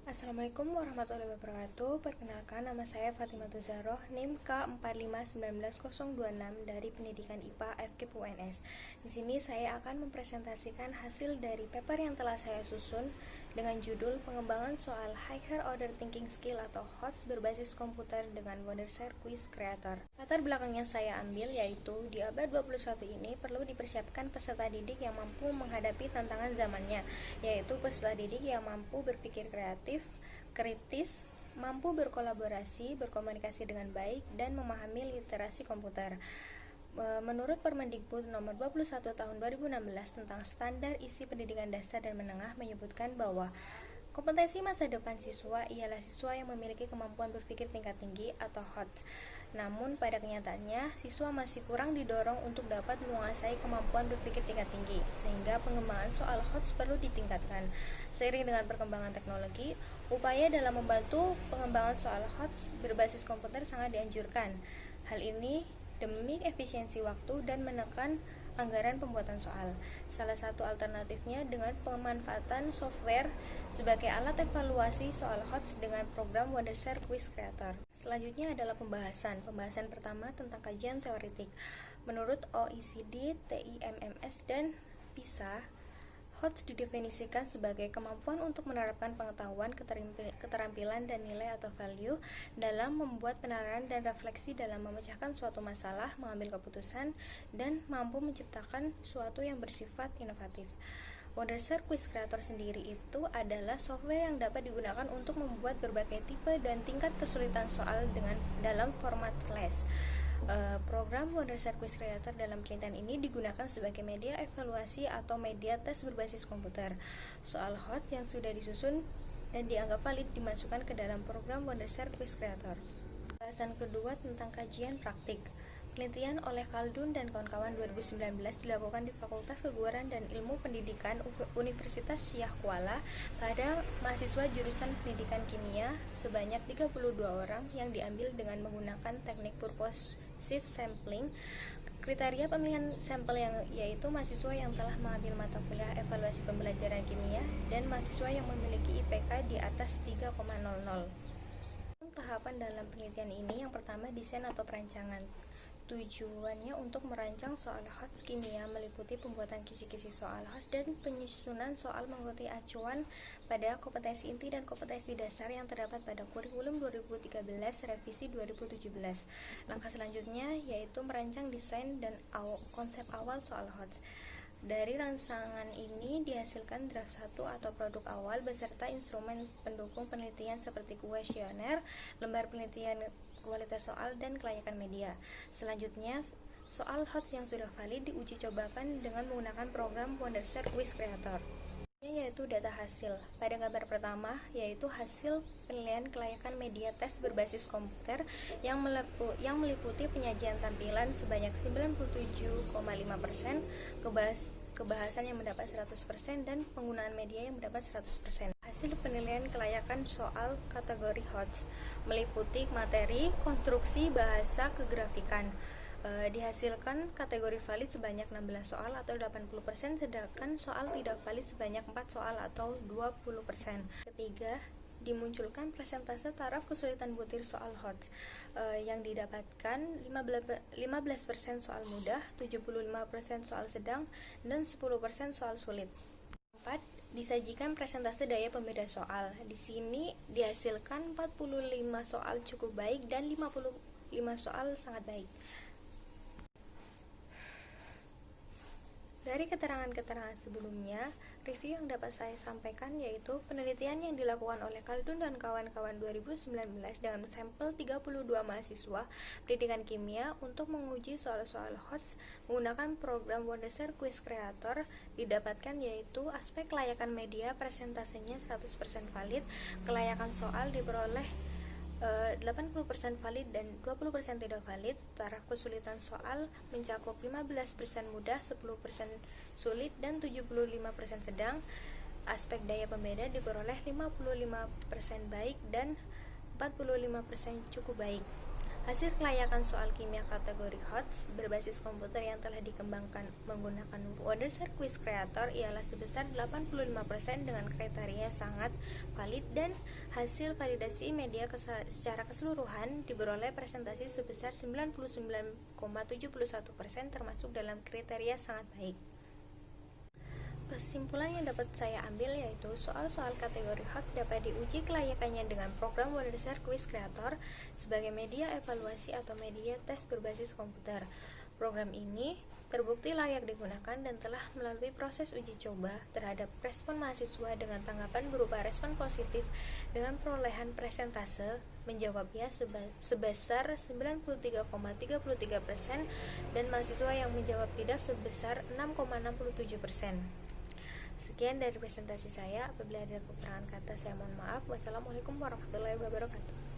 Assalamualaikum warahmatullahi wabarakatuh. Perkenalkan, nama saya Fatimah Zahroh, NIM K45191026 dari Pendidikan IPA FKIP UNS. Di sini saya akan mempresentasikan hasil dari paper yang telah saya susun dengan judul Pengembangan Soal Higher Order Thinking Skill atau HOTS berbasis komputer dengan Wondershare Quiz Creator. Latar belakang yang saya ambil yaitu di abad 21 ini perlu dipersiapkan peserta didik yang mampu menghadapi tantangan zamannya, yaitu peserta didik yang mampu berpikir kreatif, kritis, mampu berkolaborasi, berkomunikasi dengan baik, dan memahami literasi komputer. Menurut Permendikbud nomor 21 tahun 2016 tentang standar isi pendidikan dasar dan menengah menyebutkan bahwa kompetensi masa depan siswa ialah siswa yang memiliki kemampuan berpikir tingkat tinggi atau HOTS. Namun pada kenyataannya, siswa masih kurang didorong untuk dapat menguasai kemampuan berpikir tingkat tinggi, sehingga pengembangan soal HOTS perlu ditingkatkan. Seiring dengan perkembangan teknologi, upaya dalam membantu pengembangan soal HOTS berbasis komputer sangat dianjurkan. Hal ini demi efisiensi waktu dan menekan anggaran pembuatan soal. Salah satu alternatifnya dengan pemanfaatan software sebagai alat evaluasi soal HOTS dengan program Wondershare Quiz Creator. Selanjutnya adalah pembahasan. Pembahasan pertama tentang kajian teoretik. Menurut OECD, TIMMS, dan PISA, HOTS didefinisikan sebagai kemampuan untuk menerapkan pengetahuan, keterampilan, dan nilai atau value dalam membuat penerapan dan refleksi dalam memecahkan suatu masalah, mengambil keputusan, dan mampu menciptakan suatu yang bersifat inovatif. Wondershare Quiz Creator sendiri itu adalah software yang dapat digunakan untuk membuat berbagai tipe dan tingkat kesulitan soal dalam format kelas. Program Wondershare Quiz Creator dalam penelitian ini digunakan sebagai media evaluasi atau media tes berbasis komputer. Soal HOTS yang sudah disusun dan dianggap valid dimasukkan ke dalam program Wondershare Quiz Creator. Bahasan kedua tentang kajian praktik. Penelitian oleh Khaldun dan kawan-kawan 2019 dilakukan di Fakultas Keguruan dan Ilmu Pendidikan Universitas Syah Kuala pada mahasiswa jurusan Pendidikan Kimia sebanyak 32 orang yang diambil dengan menggunakan teknik purposive sampling. Kriteria pemilihan sampel yaitu mahasiswa yang telah mengambil mata kuliah evaluasi pembelajaran kimia dan mahasiswa yang memiliki IPK di atas 3,00. Tahapan dalam penelitian ini yang pertama desain atau perancangan. Tujuannya untuk merancang soal HOTS kimia meliputi pembuatan kisi-kisi soal HOTS dan penyusunan soal mengikuti acuan pada kompetensi inti dan kompetensi dasar yang terdapat pada kurikulum 2013 revisi 2017. Langkah selanjutnya yaitu merancang desain dan konsep awal soal HOTS. Dari rangsangan ini dihasilkan draft 1 atau produk awal beserta instrumen pendukung penelitian seperti kuesioner, lembar penelitian kualitas soal, dan kelayakan media. Selanjutnya, soal HOTS yang sudah valid diuji cobakan dengan menggunakan program Wondershare Quiz Creator, yaitu data hasil. Pada gambar pertama, yaitu hasil penilaian kelayakan media tes berbasis komputer yang meliputi penyajian tampilan sebanyak 97,5%, kebahasan yang mendapat 100%, dan penggunaan media yang mendapat 100%. Hasil penilaian kelayakan soal kategori HOTS meliputi materi, konstruksi, bahasa, kegrafikan. Dihasilkan kategori valid sebanyak 16 soal atau 80%, sedangkan soal tidak valid sebanyak 4 soal atau 20%. Ketiga, dimunculkan persentase taraf kesulitan butir soal HOTS yang didapatkan 15% soal mudah, 75% soal sedang, dan 10% soal sulit. 4. Disajikan presentase daya pembeda soal. Di sini dihasilkan 45 soal cukup baik dan 55 soal sangat baik. Dari keterangan-keterangan sebelumnya, review yang dapat saya sampaikan yaitu penelitian yang dilakukan oleh Khaldun dan kawan-kawan 2019 dengan sampel 32 mahasiswa pendidikan kimia untuk menguji soal-soal HOTS menggunakan program Wondershare Quiz Creator didapatkan yaitu aspek kelayakan media presentasenya 100% valid, kelayakan soal diperoleh 80% valid dan 20% tidak valid. Taraf kesulitan soal mencakup 15% mudah, 10% sulit, dan 75% sedang. Aspek daya pembeda diperoleh 55% baik dan 45% cukup baik. Hasil kelayakan soal kimia kategori HOTS berbasis komputer yang telah dikembangkan menggunakan Wondershare Quiz Creator ialah sebesar 85% dengan kriteria sangat valid, dan hasil validasi media secara keseluruhan diperoleh presentasi sebesar 99,71% termasuk dalam kriteria sangat baik. Kesimpulan yang dapat saya ambil yaitu soal-soal kategori HOTS dapat diuji kelayakannya dengan program Wondershare Quiz Creator sebagai media evaluasi atau media tes berbasis komputer. Program ini terbukti layak digunakan dan telah melalui proses uji coba terhadap respon mahasiswa dengan tanggapan berupa respon positif dengan perolehan persentase menjawab ya sebesar 93,33% dan mahasiswa yang menjawab tidak sebesar 6,67%. Sekian dari presentasi saya. Apabila ada kekurangan kata, saya mohon maaf. Wassalamualaikum warahmatullahi wabarakatuh.